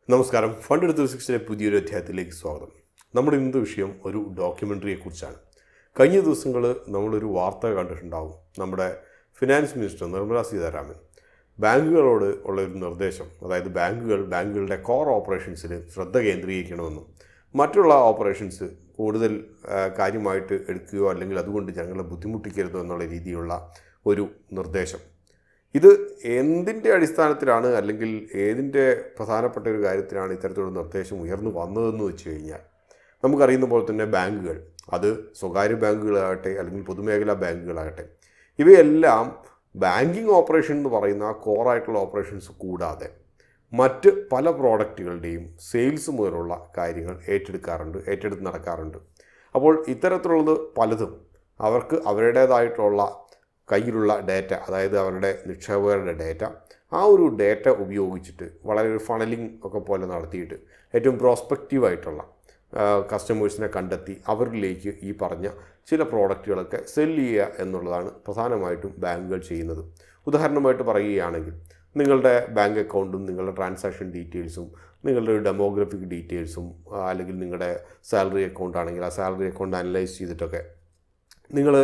നമസ്കാരം. ഫണ്ട് എടുത്ത് ഫിസിക്സിലെ പുതിയൊരു അധ്യായത്തിലേക്ക് സ്വാഗതം. നമ്മുടെ ഇന്നത്തെ വിഷയം ഒരു ഡോക്യുമെൻ്ററിയെക്കുറിച്ചാണ്. കഴിഞ്ഞ ദിവസങ്ങൾ നമ്മളൊരു വാർത്ത കണ്ടിട്ടുണ്ടാവും. നമ്മുടെ ഫിനാൻസ് മിനിസ്റ്റർ നിർമ്മല സീതാരാമൻ ബാങ്കുകളോട് ഉള്ളൊരു നിർദ്ദേശം, അതായത് ബാങ്കുകളുടെ കോർ ഓപ്പറേഷൻസിൽ ശ്രദ്ധ കേന്ദ്രീകരിക്കണമെന്നും മറ്റുള്ള ഓപ്പറേഷൻസ് കൂടുതൽ കാര്യമായിട്ട് എടുക്കുകയോ അല്ലെങ്കിൽ അതുകൊണ്ട് ജനങ്ങളെ ബുദ്ധിമുട്ടിക്കരുതോ എന്നുള്ള രീതിയിലുള്ള ഒരു നിർദ്ദേശം. ഇത് എന്തിൻ്റെ അടിസ്ഥാനത്തിലാണ് അല്ലെങ്കിൽ ഏതിൻ്റെ പ്രധാനപ്പെട്ട ഒരു കാര്യത്തിലാണ് ഇത്തരത്തിലുള്ള നിർദ്ദേശം ഉയർന്നു വന്നതെന്ന് വെച്ച് കഴിഞ്ഞാൽ, നമുക്കറിയുന്ന പോലെ തന്നെ ബാങ്കുകൾ, അത് സ്വകാര്യ ബാങ്കുകളാകട്ടെ അല്ലെങ്കിൽ പൊതുമേഖലാ ബാങ്കുകളാകട്ടെ, ഇവയെല്ലാം ബാങ്കിങ് ഓപ്പറേഷൻ എന്ന് പറയുന്ന കോറായിട്ടുള്ള ഓപ്പറേഷൻസ് കൂടാതെ മറ്റ് പല പ്രോഡക്റ്റുകളുടെയും സെയിൽസ് മുതലുള്ള കാര്യങ്ങൾ ഏറ്റെടുത്ത് നടക്കാറുണ്ട്. അപ്പോൾ ഇത്തരത്തിലുള്ളത് പലതും അവർക്ക് അവരുടേതായിട്ടുള്ള കയ്യിലുള്ള ഡേറ്റ, അതായത് അവരുടെ നിക്ഷേപകരുടെ ഡേറ്റ, ആ ഒരു ഡേറ്റ ഉപയോഗിച്ചിട്ട് വളരെ ഒരു ഫണലിംഗ് ഒക്കെ പോലെ നടത്തിയിട്ട് ഏറ്റവും പ്രോസ്പെക്റ്റീവായിട്ടുള്ള കസ്റ്റമേഴ്സിനെ കണ്ടെത്തി അവരിലേക്ക് ഈ പറഞ്ഞ ചില പ്രോഡക്റ്റുകളൊക്കെ സെല്ല് ചെയ്യുക എന്നുള്ളതാണ് പ്രധാനമായിട്ടും ബാങ്കുകൾ ചെയ്യുന്നത്. ഉദാഹരണമായിട്ട് പറയുകയാണെങ്കിൽ, നിങ്ങളുടെ ബാങ്ക് അക്കൗണ്ടും നിങ്ങളുടെ ട്രാൻസാക്ഷൻ ഡീറ്റെയിൽസും നിങ്ങളുടെ ഒരു ഡെമോഗ്രഫിക് ഡീറ്റെയിൽസും അല്ലെങ്കിൽ നിങ്ങളുടെ സാലറി അക്കൗണ്ട് ആണെങ്കിൽ ആ സാലറി അക്കൗണ്ട് അനലൈസ് ചെയ്തിട്ടൊക്കെ നിങ്ങൾ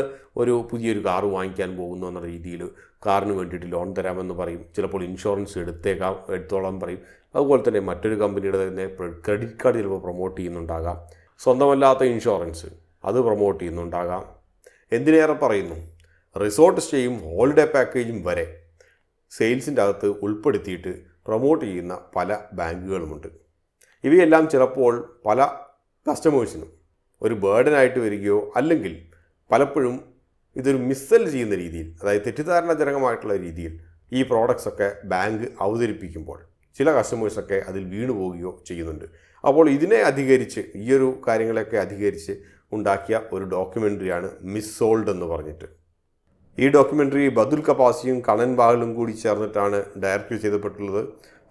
ഒരു പുതിയൊരു കാറ് വാങ്ങിക്കാൻ പോകുന്നു എന്ന രീതിയിൽ കാറിന് വേണ്ടിയിട്ട് ലോൺ തരാമെന്ന് പറയും. ചിലപ്പോൾ ഇൻഷുറൻസ് എടുത്തോളാൻ പറയും. അതുപോലെ തന്നെ മറ്റൊരു കമ്പനിയുടെ തന്നെ ക്രെഡിറ്റ് കാർഡ് ചിലപ്പോൾ പ്രൊമോട്ട് ചെയ്യുന്നുണ്ടാകാം. സ്വന്തമല്ലാത്ത ഇൻഷുറൻസ് അത് പ്രൊമോട്ട് ചെയ്യുന്നുണ്ടാകാം. എന്തിനേറെ പറയുന്നു, റിസോർട്ട് സ്റ്റേയും ഹോളിഡേ പാക്കേജും വരെ സെയിൽസിൻ്റെ അകത്ത് ഉൾപ്പെടുത്തിയിട്ട് പ്രൊമോട്ട് ചെയ്യുന്ന പല ബാങ്കുകളുമുണ്ട്. ഇവയെല്ലാം ചിലപ്പോൾ പല കസ്റ്റമേഴ്സിനും ഒരു ബേർഡനായിട്ട് വരികയോ അല്ലെങ്കിൽ പലപ്പോഴും ഇതൊരു മിസ്സെൽ ചെയ്യുന്ന രീതിയിൽ, അതായത് തെറ്റിദ്ധാരണജനകമായിട്ടുള്ള രീതിയിൽ ഈ പ്രോഡക്ട്സൊക്കെ ബാങ്ക് അവതരിപ്പിക്കുമ്പോൾ ചില കസ്റ്റമേഴ്സൊക്കെ അതിൽ വീണു പോവുകയോ ചെയ്യുന്നുണ്ട്. അപ്പോൾ ഇതിനെ അധികരിച്ച്, ഈ ഒരു കാര്യങ്ങളൊക്കെ അധികരിച്ച് ഉണ്ടാക്കിയ ഒരു ഡോക്യുമെൻ്ററിയാണ് മിസ് സോൾഡ് എന്ന് പറഞ്ഞിട്ട്. ഈ ഡോക്യുമെൻ്ററി ബദുൽ കപാസിയും കണ്ണൻ ബാഹലും കൂടി ചേർന്നിട്ടാണ് ഡയറക്റ്റ് ചെയ്യപ്പെട്ടുള്ളത്.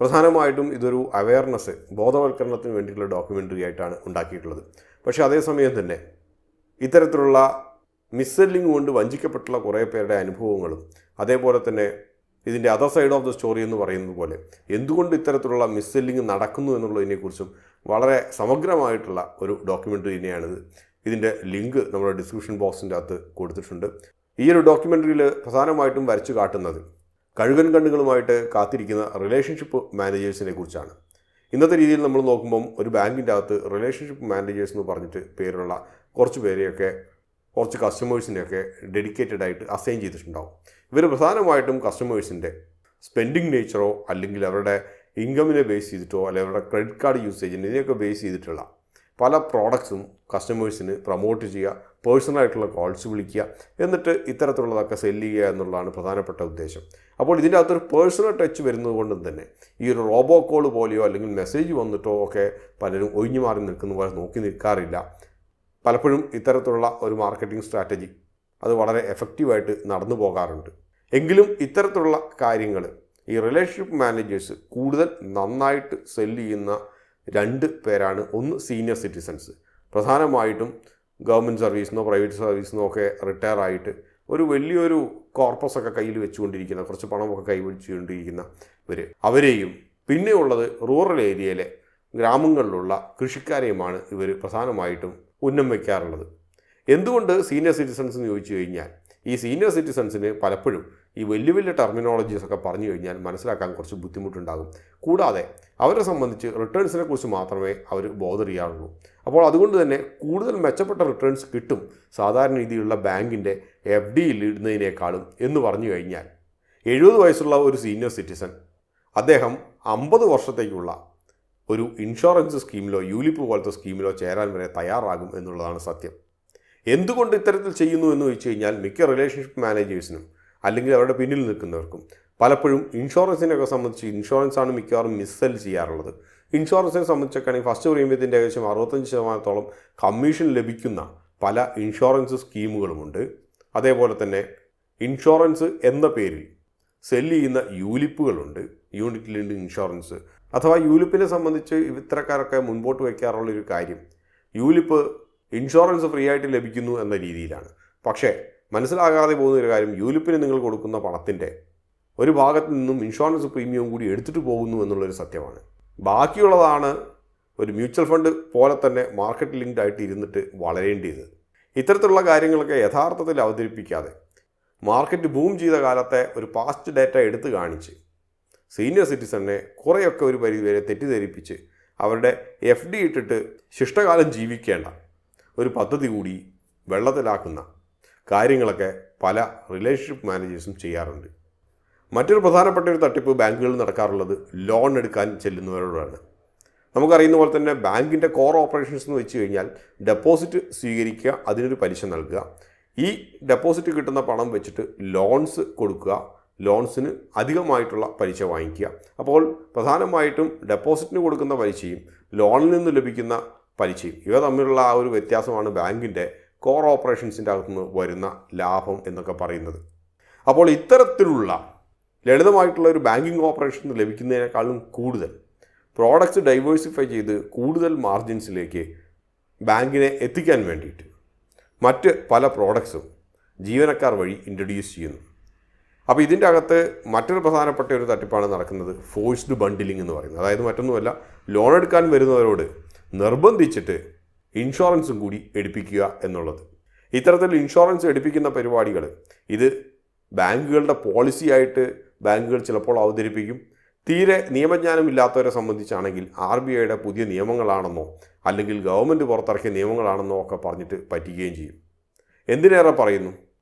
പ്രധാനമായിട്ടും ഇതൊരു അവയർനെസ്, ബോധവൽക്കരണത്തിന് വേണ്ടിയിട്ടുള്ള ഡോക്യുമെൻ്ററി ആയിട്ടാണ് ഉണ്ടാക്കിയിട്ടുള്ളത്. പക്ഷേ അതേസമയം തന്നെ ഇത്തരത്തിലുള്ള മിസ്സെല്ലിംഗ് കൊണ്ട് വഞ്ചിക്കപ്പെട്ടുള്ള കുറേ പേരുടെ അനുഭവങ്ങളും, അതേപോലെ തന്നെ ഇതിൻ്റെ other side of the story എന്ന് പറയുന്നത് പോലെ എന്തുകൊണ്ട് ഇത്തരത്തിലുള്ള മിസ്സെല്ലിംഗ് നടക്കുന്നു എന്നുള്ളതിനെക്കുറിച്ചും വളരെ സമഗ്രമായിട്ടുള്ള ഒരു ഡോക്യുമെൻ്ററി തന്നെയാണിത്. ഇതിൻ്റെ ലിങ്ക് നമ്മുടെ ഡിസ്ക്രിപ്ഷൻ ബോക്സിൻ്റെ അകത്ത് കൊടുത്തിട്ടുണ്ട്. ഈ ഒരു ഡോക്യുമെൻ്ററിയിൽ പ്രധാനമായിട്ടും വരച്ചു കാട്ടുന്നത് കഴുകൻ കണ്ണുകളുമായിട്ട് കാത്തിരിക്കുന്ന റിലേഷൻഷിപ്പ് മാനേജേഴ്സിനെ കുറിച്ചാണ്. ഇന്നത്തെ രീതിയിൽ നമ്മൾ നോക്കുമ്പം ഒരു ബാങ്കിൻ്റെ അകത്ത് റിലേഷൻഷിപ്പ് മാനേജേഴ്സ് എന്ന് പറഞ്ഞിട്ട് പേരുള്ള കുറച്ച് പേരെയൊക്കെ, കുറച്ച് കസ്റ്റമേഴ്സിനെയൊക്കെ ഡെഡിക്കേറ്റഡ് ആയിട്ട് അസൈൻ ചെയ്തിട്ടുണ്ടാവും. ഇവർ പ്രധാനമായിട്ടും കസ്റ്റമേഴ്സിൻ്റെ സ്പെൻഡിങ് നേച്ചറോ അല്ലെങ്കിൽ അവരുടെ ഇൻകമിനെ ബേസ് ചെയ്തിട്ടോ അല്ലെങ്കിൽ അവരുടെ ക്രെഡിറ്റ് കാർഡ് യൂസേജിനെ ഇതിനെയൊക്കെ ബേസ് ചെയ്തിട്ടുള്ള പല പ്രോഡക്ട്സും കസ്റ്റമേഴ്സിന് പ്രൊമോട്ട് ചെയ്യുക, പേഴ്സണലായിട്ടുള്ള കോൾസ് വിളിക്കുക, എന്നിട്ട് ഇത്തരത്തിലുള്ളതൊക്കെ സെല്ല് ചെയ്യുക എന്നുള്ളതാണ് പ്രധാനപ്പെട്ട ഉദ്ദേശം. അപ്പോൾ ഇതിൻ്റെ അകത്തൊരു പേഴ്സണൽ ടച്ച് വരുന്നത് കൊണ്ടും തന്നെ ഈ ഒരു റോബോ കോൾ പോലെയോ അല്ലെങ്കിൽ മെസ്സേജ് വന്നിട്ടോ ഒക്കെ പലരും ഒഴിഞ്ഞു മാറി നിൽക്കുന്ന പോലെ നോക്കി നിൽക്കാറില്ല. പലപ്പോഴും ഇത്തരത്തിലുള്ള ഒരു മാർക്കറ്റിംഗ് സ്ട്രാറ്റജി അത് വളരെ എഫക്റ്റീവായിട്ട് നടന്നു പോകാറുണ്ട്. എങ്കിലും ഇത്തരത്തിലുള്ള കാര്യങ്ങൾ ഈ റിലേഷൻഷിപ്പ് മാനേജേഴ്സ് കൂടുതൽ നന്നായിട്ട് സെല്ല് ചെയ്യുന്ന രണ്ട് പേരാണ്. ഒന്ന് സീനിയർ സിറ്റിസൺസ്, പ്രധാനമായിട്ടും ഗവൺമെൻറ് സർവീസിനോ പ്രൈവറ്റ് സർവീസിനോ ഒക്കെ റിട്ടയർ ആയിട്ട് ഒരു വലിയൊരു കോർപ്പസൊക്കെ കയ്യിൽ വെച്ചുകൊണ്ടിരിക്കുന്ന, കുറച്ച് പണമൊക്കെ കൈവടിച്ചുകൊണ്ടിരിക്കുന്നവർ, അവരെയും പിന്നെയുള്ളത് റൂറൽ ഏരിയയിലെ ഗ്രാമങ്ങളിലുള്ള കൃഷിക്കാരെയുമാണ് ഇവർ പ്രധാനമായിട്ടും ഉന്നം വയ്ക്കാറുള്ളത്. എന്തുകൊണ്ട് സീനിയർ സിറ്റിസൺസ് എന്ന് ചോദിച്ചു കഴിഞ്ഞാൽ, ഈ സീനിയർ സിറ്റിസൺസിന് പലപ്പോഴും ഈ വലിയ വലിയ ടെർമിനോളജീസൊക്കെ പറഞ്ഞു കഴിഞ്ഞാൽ മനസ്സിലാക്കാൻ കുറച്ച് ബുദ്ധിമുട്ടുണ്ടാകും. കൂടാതെ അവരെ സംബന്ധിച്ച് റിട്ടേൺസിനെ കുറിച്ച് മാത്രമേ അവർ ബോധർ ചെയ്യാറുള്ളൂ. അപ്പോൾ അതുകൊണ്ട് തന്നെ കൂടുതൽ മെച്ചപ്പെട്ട റിട്ടേൺസ് കിട്ടും സാധാരണ രീതിയിലുള്ള ബാങ്കിൻ്റെ FDയിൽ ഇടുന്നതിനേക്കാളും എന്ന് പറഞ്ഞു കഴിഞ്ഞാൽ 70 വയസ്സുള്ള ഒരു സീനിയർ സിറ്റിസൺ അദ്ദേഹം 50 വർഷത്തേക്കുള്ള ഒരു ഇൻഷുറൻസ് സ്കീമിലോ യൂലിപ്പ് പോലത്തെ സ്കീമിലോ ചേരാൻ വരെ തയ്യാറാകും എന്നുള്ളതാണ് സത്യം. എന്തുകൊണ്ട് ഇത്തരത്തിൽ ചെയ്യുന്നു എന്ന് ചോദിച്ചു കഴിഞ്ഞാൽ, മിക്ക റിലേഷൻഷിപ്പ് മാനേജേഴ്സിനും അല്ലെങ്കിൽ അവരുടെ പിന്നിൽ നിൽക്കുന്നവർക്കും പലപ്പോഴും ഇൻഷുറൻസിനെയൊക്കെ സംബന്ധിച്ച് ഇൻഷുറൻസാണ് മിക്കവാറും മിസ്സെൽ ചെയ്യാറുള്ളത്. ഇൻഷുറൻസിനെ സംബന്ധിച്ചൊക്കെയാണെങ്കിൽ ഫസ്റ്റ് പ്രീമിയത്തിൻ്റെ ഏകദേശം 65% കമ്മീഷൻ ലഭിക്കുന്ന പല ഇൻഷുറൻസ് സ്കീമുകളുമുണ്ട്. അതേപോലെ തന്നെ ഇൻഷുറൻസ് എന്ന പേരിൽ സെല്ല് ചെയ്യുന്ന യൂലിപ്പുകളുണ്ട്, യൂണിറ്റ് ലിങ്ക്ഡ് ഇൻഷുറൻസ്. അഥവാ യൂലിപ്പിനെ സംബന്ധിച്ച് ഇത്തരക്കാരൊക്കെ മുൻപോട്ട് വയ്ക്കാറുള്ളൊരു കാര്യം യൂലിപ്പ് ഇൻഷുറൻസ് ഫ്രീ ആയിട്ട് ലഭിക്കുന്നു എന്ന രീതിയിലാണ്. പക്ഷേ മനസ്സിലാകാതെ പോകുന്ന ഒരു കാര്യം, യൂലിപ്പിന് നിങ്ങൾ കൊടുക്കുന്ന പണത്തിൻ്റെ ഒരു ഭാഗത്തു നിന്നും ഇൻഷുറൻസ് പ്രീമിയം കൂടി എടുത്തിട്ട് പോകുന്നു എന്നുള്ളൊരു സത്യമാണ്. ബാക്കിയുള്ളതാണ് ഒരു മ്യൂച്വൽ ഫണ്ട് പോലെ തന്നെ മാർക്കറ്റ് ലിങ്ക്ഡ് ആയിട്ട് ഇരുന്നിട്ട് വളരേണ്ടത്. ഇത്തരത്തിലുള്ള കാര്യങ്ങളൊക്കെ യഥാർത്ഥത്തിൽ അവതരിപ്പിക്കാതെ മാർക്കറ്റ് ബൂം ചെയ്ത കാലത്തെ ഒരു പാസ്റ്റ് ഡേറ്റ എടുത്തു കാണിച്ച് സീനിയർ സിറ്റിസണിനെ കുറേയൊക്കെ ഒരു പരിധിവരെ തെറ്റിദ്ധരിപ്പിച്ച് അവരുടെ FD ഇട്ടിട്ട് ശിഷ്ടകാലം ജീവിക്കേണ്ട ഒരു പദ്ധതി കൂടി വെള്ളത്തിലാക്കുന്ന കാര്യങ്ങളൊക്കെ പല റിലേഷൻഷിപ്പ് മാനേജേഴ്സും ചെയ്യാറുണ്ട്. മറ്റൊരു പ്രധാനപ്പെട്ട ഒരു തട്ടിപ്പ് ബാങ്കുകളിൽ നടക്കാറുള്ളത് ലോൺ എടുക്കാൻ ചെല്ലുന്നവരോടാണ്. നമുക്കറിയുന്ന പോലെ തന്നെ ബാങ്കിൻ്റെ കോർ ഓപ്പറേഷൻസ് എന്ന് വെച്ച് കഴിഞ്ഞാൽ ഡെപ്പോസിറ്റ് സ്വീകരിക്കുക, അതിനൊരു പലിശ നൽകുക, ഈ ഡെപ്പോസിറ്റ് കിട്ടുന്ന പണം വെച്ചിട്ട് ലോൺസ് കൊടുക്കുക, ലോൺസിന് അധികമായിട്ടുള്ള പലിശ വാങ്ങിക്കുക. അപ്പോൾ പ്രധാനമായിട്ടും ഡെപ്പോസിറ്റിന് കൊടുക്കുന്ന പലിശയും ലോണിൽ നിന്ന് ലഭിക്കുന്ന പലിശയും ഇവ തമ്മിലുള്ള ആ ഒരു വ്യത്യാസമാണ് ബാങ്കിൻ്റെ കോർ ഓപ്പറേഷൻസിൻ്റെ അകത്തുനിന്ന് വരുന്ന ലാഭം എന്നൊക്കെ പറയുന്നത്. അപ്പോൾ ഇത്തരത്തിലുള്ള ലളിതമായിട്ടുള്ള ഒരു ബാങ്കിങ് ഓപ്പറേഷൻ ലഭിക്കുന്നതിനേക്കാളും കൂടുതൽ പ്രോഡക്റ്റ്സ് ഡൈവേഴ്സിഫൈ ചെയ്ത് കൂടുതൽ മാർജിൻസിലേക്ക് ബാങ്കിനെ എത്തിക്കാൻ വേണ്ടിയിട്ട് മറ്റ് പല പ്രോഡക്ട്സും ജീവനക്കാർ വഴി ഇൻട്രൊഡ്യൂസ് ചെയ്യുന്നു. അപ്പോൾ ഇതിൻ്റെ അകത്ത് മറ്റൊരു പ്രധാനപ്പെട്ട ഒരു തട്ടിപ്പാണ് നടക്കുന്നത്, ഫോഴ്സ്ഡ് ബണ്ടിലിംഗ് എന്ന് പറയുന്നത്. അതായത് മറ്റൊന്നുമല്ല, ലോൺ എടുക്കാൻ വരുന്നവരോട് നിർബന്ധിച്ചിട്ട് ഇൻഷുറൻസും കൂടി എടുപ്പിക്കുക എന്നുള്ളത്. ഇത്തരത്തിൽ ഇൻഷുറൻസ് എടുപ്പിക്കുന്ന പരിപാടികൾ ഇത് ബാങ്കുകളുടെ പോളിസിയായിട്ട് ബാങ്കുകൾ ചിലപ്പോൾ അവതരിപ്പിക്കും. തീരെ നിയമജ്ഞാനമില്ലാത്തവരെ സംബന്ധിച്ചാണെങ്കിൽ RBIയുടെ പുതിയ നിയമങ്ങളാണെന്നോ അല്ലെങ്കിൽ ഗവൺമെൻറ് പുറത്തിറക്കിയ നിയമങ്ങളാണെന്നോ ഒക്കെ പറഞ്ഞിട്ട് പറ്റിക്കുകയും ചെയ്യും. എന്തിനേറെ പറയുന്നു,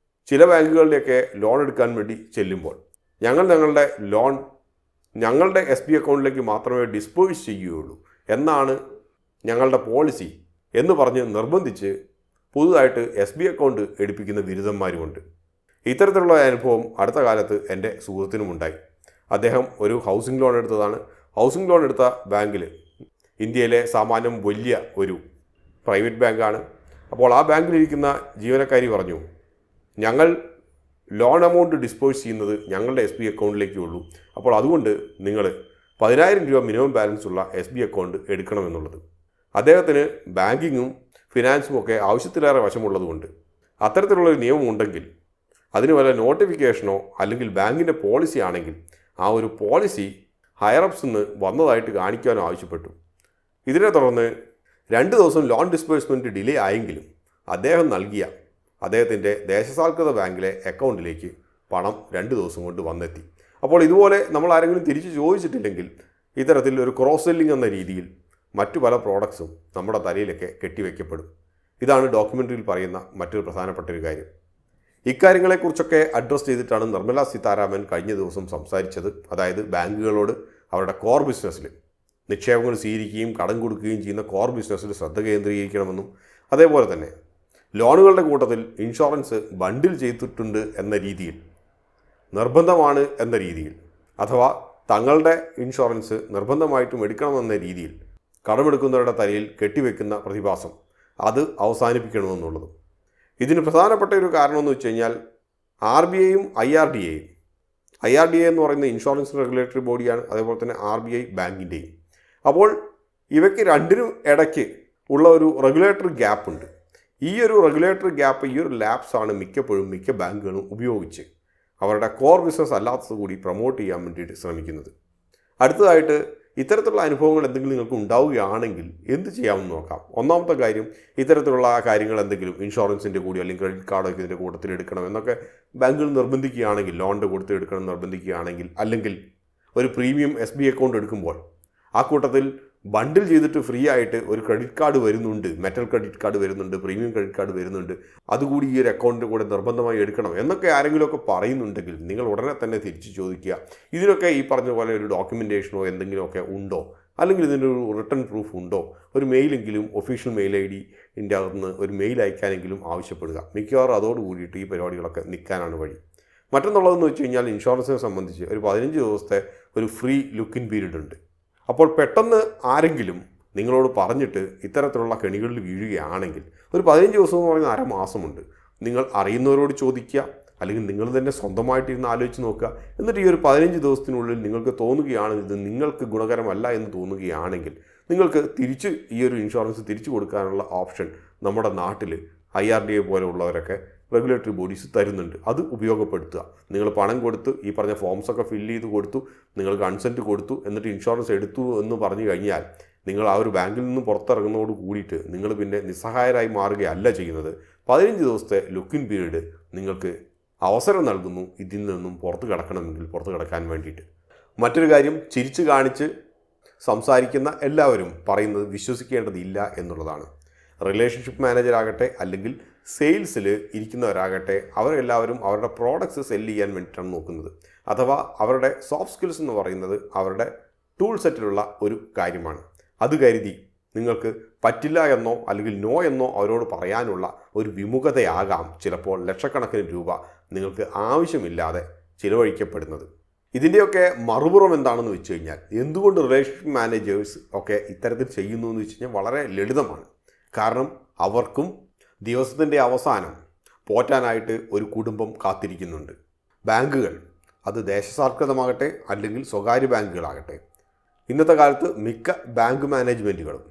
ചില ബാങ്കുകളിലേക്ക് ലോൺ എടുക്കാൻ വേണ്ടി ചെല്ലുമ്പോൾ ഞങ്ങളുടെ ലോൺ ഞങ്ങളുടെ SB അക്കൗണ്ടിലേക്ക് മാത്രമേ ഡിസ്പോസ് ചെയ്യുകയുള്ളൂ എന്നാണ് ഞങ്ങളുടെ പോളിസി എന്ന് പറഞ്ഞ് നിർബന്ധിച്ച് പുതുതായിട്ട് SB അക്കൗണ്ട് എടുപ്പിക്കുന്ന ബിരുദന്മാരുമുണ്ട്. ഇത്തരത്തിലുള്ള അനുഭവം അടുത്ത കാലത്ത് എൻ്റെ സുഹൃത്തിനുമുണ്ടായി. അദ്ദേഹം ഒരു ഹൗസിംഗ് ലോൺ എടുത്തതാണ്. ഹൗസിംഗ് ലോൺ എടുത്ത ബാങ്കിൽ ഇന്ത്യയിലെ സാമാന്യം വലിയ ഒരു പ്രൈവറ്റ് ബാങ്കാണ്. അപ്പോൾ ആ ബാങ്കിലിരിക്കുന്ന ജീവനക്കാരി പറഞ്ഞു, ഞങ്ങൾ ലോൺ എമൗണ്ട് ഡിസ്പോസ് ചെയ്യുന്നത് ഞങ്ങളുടെ SB അക്കൗണ്ടിലേക്കേ ഉള്ളൂ, അപ്പോൾ അതുകൊണ്ട് നിങ്ങൾ 10,000 രൂപ മിനിമം ബാലൻസ് ഉള്ള SB അക്കൗണ്ട് എടുക്കണമെന്നുള്ളത്. അദ്ദേഹത്തിന് ബാങ്കിങ്ങും ഫിനാൻസും ഒക്കെ ആവശ്യത്തിലേറെ വശമുള്ളതുകൊണ്ട് അത്തരത്തിലുള്ളൊരു നിയമം ഉണ്ടെങ്കിൽ അതിന് വല്ല നോട്ടിഫിക്കേഷനോ അല്ലെങ്കിൽ ബാങ്കിൻ്റെ പോളിസി ആണെങ്കിൽ ആ ഒരു പോളിസി ഹയറപ്സിൽ നിന്ന് വന്നതായിട്ട് കാണിക്കാനോ ആവശ്യപ്പെട്ടു. ഇതിനെ തുടർന്ന് 2 ദിവസം ലോൺ ഡിസ്ബേഴ്സ്മെൻറ്റ് ഡിലേ ആയെങ്കിലും അദ്ദേഹം നൽകിയ അദ്ദേഹത്തിൻ്റെ ദേശസാൽകൃത ബാങ്കിലെ അക്കൗണ്ടിലേക്ക് പണം 2 ദിവസം കൊണ്ട് വന്നെത്തി. അപ്പോൾ ഇതുപോലെ നമ്മൾ ആരെങ്കിലും തിരിച്ച് ചോദിച്ചിട്ടില്ലെങ്കിൽ ഇത്തരത്തിൽ ഒരു ക്രോസ് സെല്ലിംഗ് എന്ന രീതിയിൽ മറ്റു പല പ്രോഡക്ട്സും നമ്മുടെ തലയിലൊക്കെ കെട്ടിവെക്കപ്പെടും. ഇതാണ് ഡോക്യുമെൻ്ററിയിൽ പറയുന്ന മറ്റൊരു പ്രധാനപ്പെട്ട ഒരു കാര്യം. ഇക്കാര്യങ്ങളെക്കുറിച്ചൊക്കെ അഡ്രസ്സ് ചെയ്തിട്ടാണ് നിർമ്മല സീതാരാമൻ കഴിഞ്ഞ ദിവസം സംസാരിച്ചത്. അതായത് ബാങ്കുകളോട് അവരുടെ കോർ ബിസിനസ്സിൽ നിക്ഷേപങ്ങൾ സ്വീകരിക്കുകയും കടം കൊടുക്കുകയും ചെയ്യുന്ന കോർ ബിസിനസ്സിൽ ശ്രദ്ധ കേന്ദ്രീകരിക്കണമെന്നും അതേപോലെ തന്നെ ലോണുകളുടെ കൂട്ടത്തിൽ ഇൻഷുറൻസ് ബണ്ടിൽ ചെയ്തിട്ടുണ്ട് എന്ന രീതിയിൽ, നിർബന്ധമാണ് എന്ന രീതിയിൽ, അഥവാ തങ്ങളുടെ ഇൻഷുറൻസ് നിർബന്ധമായിട്ടും എടുക്കണമെന്ന രീതിയിൽ കടമെടുക്കുന്നവരുടെ തലയിൽ കെട്ടിവെക്കുന്ന പ്രതിഭാസം അത് അവസാനിപ്പിക്കണമെന്നുള്ളതും. ഇതിന് പ്രധാനപ്പെട്ട ഒരു കാരണമെന്ന് വെച്ച് കഴിഞ്ഞാൽ RBIയും IRDAയും, IRDA എന്ന് പറയുന്ന ഇൻഷുറൻസ് റെഗുലേറ്ററി ബോഡിയാണ്, അതേപോലെ തന്നെ RBI ബാങ്കിൻ്റെയും. അപ്പോൾ ഇവയ്ക്ക് രണ്ടിനും ഇടയ്ക്ക് ഉള്ള ഒരു റെഗുലേറ്ററി ഗ്യാപ്പ് ഉണ്ട്. ഈ ഒരു റെഗുലേറ്ററി ഗ്യാപ്പ്, ഈ ഒരു ലാപ്സാണ് മിക്കപ്പോഴും മിക്ക ബാങ്കുകളും ഉപയോഗിച്ച് അവരുടെ കോർ ബിസിനസ് അല്ലാത്തത് കൂടി പ്രൊമോട്ട് ചെയ്യാൻ വേണ്ടിയിട്ട് ശ്രമിക്കുന്നത്. അടുത്തതായിട്ട് ഇത്തരത്തിലുള്ള അനുഭവങ്ങൾ എന്തെങ്കിലും നിങ്ങൾക്ക് ഉണ്ടാവുകയാണെങ്കിൽ എന്ത് ചെയ്യാമെന്ന് നോക്കാം. ഒന്നാമത്തെ കാര്യം, ഇത്തരത്തിലുള്ള കാര്യങ്ങൾ എന്തെങ്കിലും ഇൻഷുറൻസിൻ്റെ കൂടി അല്ലെങ്കിൽ ക്രെഡിറ്റ് കാർഡൊക്കെ ഇതിൻ്റെ കൂട്ടത്തിൽ എടുക്കണം എന്നൊക്കെ ബാങ്കുകൾ നിർബന്ധിക്കുകയാണെങ്കിൽ, ലോണിൻ്റെ കൂട്ടത്തിൽ എടുക്കണം നിർബന്ധിക്കുകയാണെങ്കിൽ, അല്ലെങ്കിൽ ഒരു പ്രീമിയം SB അക്കൗണ്ട് എടുക്കുമ്പോൾ ആ കൂട്ടത്തിൽ ബണ്ടിൽ ചെയ്തിട്ട് ഫ്രീ ആയിട്ട് ഒരു ക്രെഡിറ്റ് കാർഡ് വരുന്നുണ്ട്, മെറ്റൽ ക്രെഡിറ്റ് കാർഡ് വരുന്നുണ്ട്, പ്രീമിയം ക്രെഡിറ്റ് കാർഡ് വരുന്നുണ്ട്, അതുകൂടി ഈ ഒരു അക്കൗണ്ടിൻ്റെ കൂടെ നിർബന്ധമായി എടുക്കണം എന്നൊക്കെ ആരെങ്കിലുമൊക്കെ പറയുന്നുണ്ടെങ്കിൽ നിങ്ങൾ ഉടനെ തന്നെ തിരിച്ച് ചോദിക്കുക, ഇതിനൊക്കെ ഈ പറഞ്ഞ പോലെ ഒരു ഡോക്യുമെൻറ്റേഷനോ എന്തെങ്കിലുമൊക്കെ ഉണ്ടോ, അല്ലെങ്കിൽ ഇതിൻ്റെ ഒരു റിട്ടേൺ പ്രൂഫ് ഉണ്ടോ, ഒരു മെയിലെങ്കിലും ഒഫീഷ്യൽ മെയിൽ ID അകത്തുനിന്ന് ഒരു മെയിൽ അയക്കാനെങ്കിലും ആവശ്യപ്പെടുക. മിക്കവാറും അതോട് കൂടിയിട്ട് ഈ പരിപാടികളൊക്കെ നിൽക്കാനാണ് വഴി. മറ്റൊന്നുള്ളതെന്ന് വെച്ച് കഴിഞ്ഞാൽ ഇൻഷുറൻസിനെ സംബന്ധിച്ച് ഒരു 15 ദിവസത്തെ ഒരു ഫ്രീ ലുക്കിൻ പീരീഡ് ഉണ്ട്. അപ്പോൾ പെട്ടെന്ന് ആരെങ്കിലും നിങ്ങളോട് പറഞ്ഞിട്ട് ഇത്തരത്തിലുള്ള കെണികളിൽ വീഴുകയാണെങ്കിൽ ഒരു 15 ദിവസം എന്ന് പറയുന്ന അരമാസമുണ്ട്. നിങ്ങൾ അറിയുന്നവരോട് ചോദിക്കുക, അല്ലെങ്കിൽ നിങ്ങൾ തന്നെ സ്വന്തമായിട്ട് ഇരുന്ന് ആലോചിച്ച് നോക്കുക. എന്നിട്ട് ഈ ഒരു 15 ദിവസത്തിനുള്ളിൽ നിങ്ങൾക്ക് തോന്നുകയാണെങ്കിൽ ഇത് നിങ്ങൾക്ക് ഗുണകരമല്ല എന്ന് തോന്നുകയാണെങ്കിൽ നിങ്ങൾക്ക് ഈ ഒരു ഇൻഷുറൻസ് തിരിച്ചു കൊടുക്കാനുള്ള ഓപ്ഷൻ നമ്മുടെ നാട്ടിൽ IRDA പോലെയുള്ളവരൊക്കെ റെഗുലേറ്ററി ബോഡീസ് തരുന്നുണ്ട്. അത് ഉപയോഗപ്പെടുത്തുക. നിങ്ങൾ പണം കൊടുത്ത് ഈ പറഞ്ഞ ഫോംസൊക്കെ ഫില്ല് ചെയ്ത് കൊടുത്തു, നിങ്ങൾ കൺസെൻറ്റ് കൊടുത്തു, എന്നിട്ട് ഇൻഷുറൻസ് എടുത്തു എന്ന് പറഞ്ഞു കഴിഞ്ഞാൽ നിങ്ങൾ ആ ഒരു ബാങ്കിൽ നിന്നും പുറത്തിറങ്ങുന്നതോട് കൂടിയിട്ട് നിങ്ങൾ പിന്നെ നിസ്സഹായരായി മാറുകയല്ല ചെയ്യുന്നത്. 15 ദിവസത്തെ ലുക്കിൻ പീരീഡ് നിങ്ങൾക്ക് അവസരം നൽകുന്നു ഇതിൽ നിന്നും പുറത്ത് കിടക്കണമെങ്കിൽ പുറത്ത് കിടക്കാൻ വേണ്ടിയിട്ട്. മറ്റൊരു കാര്യം, ചിരിച്ച് കാണിച്ച് സംസാരിക്കുന്ന എല്ലാവരും പറയുന്നത് വിശ്വസിക്കേണ്ടതില്ല എന്നുള്ളതാണ്. റിലേഷൻഷിപ്പ് മാനേജറാകട്ടെ അല്ലെങ്കിൽ സെയിൽസിൽ ഇരിക്കുന്നവരാകട്ടെ അവരെല്ലാവരും അവരുടെ പ്രോഡക്ട്സ് സെല്ല് ചെയ്യാൻ വേണ്ടിയിട്ടാണ് നോക്കുന്നത്. അഥവാ അവരുടെ സോഫ്റ്റ് സ്കിൽസ് എന്ന് പറയുന്നത് അവരുടെ ടൂൾ സെറ്റിലുള്ള ഒരു കാര്യമാണ്. അത് കരുതി നിങ്ങൾക്ക് പറ്റില്ല എന്നോ അല്ലെങ്കിൽ നോ എന്നോ അവരോട് പറയാനുള്ള ഒരു വിമുഖതയാകാം ചിലപ്പോൾ ലക്ഷക്കണക്കിന് രൂപ നിങ്ങൾക്ക് ആവശ്യമില്ലാതെ ചിലവഴിക്കപ്പെടുന്നത്. ഇതിൻ്റെയൊക്കെ മറുപുറം എന്താണെന്ന് വെച്ച് കഴിഞ്ഞാൽ, എന്തുകൊണ്ട് റിലേഷൻഷിപ്പ് മാനേജേഴ്സ് ഒക്കെ ഇത്തരത്തിൽ ചെയ്യുന്നു എന്ന് വെച്ച് കഴിഞ്ഞാൽ വളരെ ലളിതമാണ്. കാരണം അവർക്കും ദിവസത്തിൻ്റെ അവസാനം പോറ്റാനായിട്ട് ഒരു കുടുംബം കാത്തിരിക്കുന്നുണ്ട്. ബാങ്കുകൾ, അത് ദേശസാൽകൃതമാകട്ടെ അല്ലെങ്കിൽ സ്വകാര്യ ബാങ്കുകളാകട്ടെ, ഇന്നത്തെ കാലത്ത് മിക്ക ബാങ്ക് മാനേജ്മെൻറ്റുകളും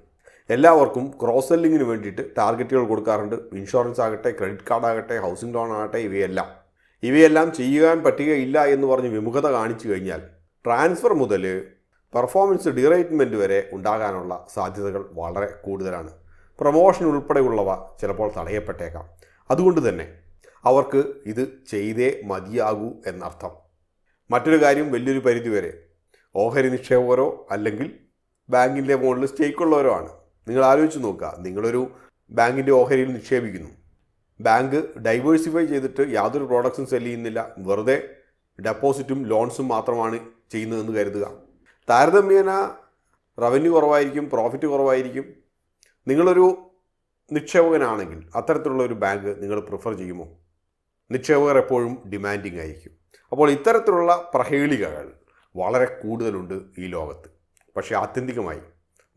എല്ലാവർക്കും ക്രോസ് സെല്ലിങ്ങിന് വേണ്ടിയിട്ട് ടാർഗറ്റുകൾ കൊടുക്കാറുണ്ട്. ഇൻഷുറൻസ് ആകട്ടെ, ക്രെഡിറ്റ് കാർഡാകട്ടെ, ഹൗസിംഗ് ലോൺ ആകട്ടെ, ഇവയെല്ലാം ചെയ്യാൻ പറ്റുകയില്ല എന്ന് പറഞ്ഞ് വിമുഖത കാണിച്ചു കഴിഞ്ഞാൽ ട്രാൻസ്ഫർ മുതൽ പെർഫോമൻസ് ഡിറേറ്റ്മെൻറ്റ് വരെ ഉണ്ടാകാനുള്ള സാധ്യതകൾ വളരെ കൂടുതലാണ്. പ്രൊമോഷൻ ഉൾപ്പെടെയുള്ളവ ചിലപ്പോൾ തടയപ്പെട്ടേക്കാം. അതുകൊണ്ട് തന്നെ അവർക്ക് ഇത് ചെയ്തേ മതിയാകൂ എന്നർത്ഥം. മറ്റൊരു കാര്യം, വലിയൊരു പരിധിവരെ ഓഹരി നിക്ഷേപകരോ അല്ലെങ്കിൽ ബാങ്കിൻ്റെ മുകളിൽ സ്റ്റേക്കുള്ളവരോ ആണ്. നിങ്ങൾ ആലോചിച്ച് നോക്കുക, നിങ്ങളൊരു ബാങ്കിൻ്റെ ഓഹരിയിൽ നിക്ഷേപിക്കുന്നു. ബാങ്ക് ഡൈവേഴ്സിഫൈ ചെയ്തിട്ട് യാതൊരു പ്രോഡക്ട്സും സെല്ല് ചെയ്യുന്നില്ല, വെറുതെ ഡെപ്പോസിറ്റും ലോൺസും മാത്രമാണ് ചെയ്യുന്നതെന്ന് കരുതുക. താരതമ്യേന റവന്യൂ കുറവായിരിക്കും, പ്രോഫിറ്റ് കുറവായിരിക്കും. നിങ്ങളൊരു നിക്ഷേപകനാണെങ്കിൽ അത്തരത്തിലുള്ള ഒരു ബാങ്ക് നിങ്ങൾ പ്രിഫർ ചെയ്യുമോ? നിക്ഷേപകർ എപ്പോഴും ഡിമാൻഡിങ് ആയിരിക്കും. അപ്പോൾ ഇത്തരത്തിലുള്ള പ്രഹേളികകൾ വളരെ കൂടുതലുണ്ട് ഈ ലോകത്ത്. പക്ഷേ ആത്യന്തികമായി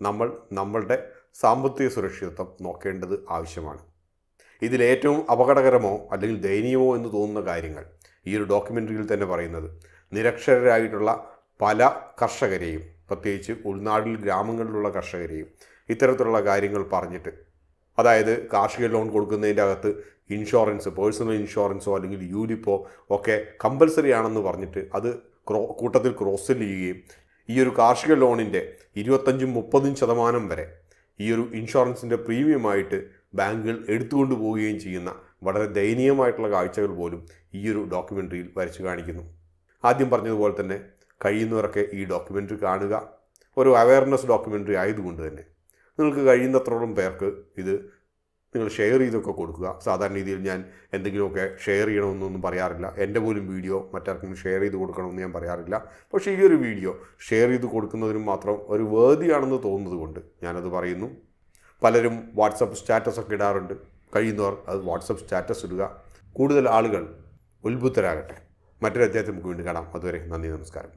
നമ്മൾ നമ്മളുടെ സാമ്പത്തിക സുരക്ഷിതത്വം നോക്കേണ്ടത് ആവശ്യമാണ്. ഇതിലേറ്റവും അപകടകരമോ അല്ലെങ്കിൽ ദയനീയമോ എന്ന് തോന്നുന്ന കാര്യങ്ങൾ ഈ ഒരു ഡോക്യുമെൻ്ററിയിൽ തന്നെ പറയുന്നത്, നിരക്ഷരരായിട്ടുള്ള പല കർഷകരെയും, പ്രത്യേകിച്ച് ഉൾനാടിൽ ഗ്രാമങ്ങളിലുള്ള കർഷകരെയും ഇത്തരത്തിലുള്ള കാര്യങ്ങൾ പറഞ്ഞിട്ട്, അതായത് കാർഷിക ലോൺ കൊടുക്കുന്നതിൻ്റെ അകത്ത് ഇൻഷുറൻസ്, പേഴ്സണൽ ഇൻഷുറൻസോ അല്ലെങ്കിൽ യൂലിപ്പോ ഒക്കെ കമ്പൽസറി ആണെന്ന് പറഞ്ഞിട്ട് അത് കൂട്ടത്തിൽ ക്രോസ് സെല്ല് ചെയ്യുകയും ഈ ഒരു കാർഷിക ലോണിൻ്റെ 25-30% വരെ ഈ ഒരു ഇൻഷുറൻസിൻ്റെ പ്രീമിയമായിട്ട് ബാങ്കുകൾ എടുത്തുകൊണ്ട് പോവുകയും ചെയ്യുന്ന വളരെ ദയനീയമായിട്ടുള്ള കാഴ്ചകൾ പോലും ഈ ഒരു ഡോക്യുമെൻ്ററിയിൽ വരച്ചു കാണിക്കുന്നു. ആദ്യം പറഞ്ഞതുപോലെ തന്നെ കഴിയുന്നവരൊക്കെ ഈ ഡോക്യുമെൻ്ററി കാണുക. ഒരു അവയർനെസ് ഡോക്യുമെൻ്ററി ആയതുകൊണ്ട് തന്നെ നിങ്ങൾക്ക് കഴിയുന്നത്രോളം പേർക്ക് ഇത് നിങ്ങൾ ഷെയർ ചെയ്തൊക്കെ കൊടുക്കുക. സാധാരണ രീതിയിൽ ഞാൻ എന്തെങ്കിലുമൊക്കെ ഷെയർ ചെയ്യണമെന്നൊന്നും പറയാറില്ല. എൻ്റെ പോലും വീഡിയോ മറ്റാർക്കും ഷെയർ ചെയ്ത് കൊടുക്കണമെന്ന് ഞാൻ പറയാറില്ല. പക്ഷേ ഈ ഒരു വീഡിയോ ഷെയർ ചെയ്ത് കൊടുക്കുന്നതിനും മാത്രം ഒരു വേദിയാണെന്ന് തോന്നുന്നത് കൊണ്ട് ഞാനത് പറയുന്നു. പലരും വാട്സപ്പ് സ്റ്റാറ്റസൊക്കെ ഇടാറുണ്ട്. കഴിയുന്നവർ അത് വാട്സപ്പ് സ്റ്റാറ്റസ് ഇടുക. കൂടുതൽ ആളുകൾ ഉത്ബുദ്ധരാകട്ടെ. മറ്റൊരു അധ്യായത്തിൽ നമുക്ക് വീണ്ടും കാണാം. അതുവരെ നന്ദി, നമസ്കാരം.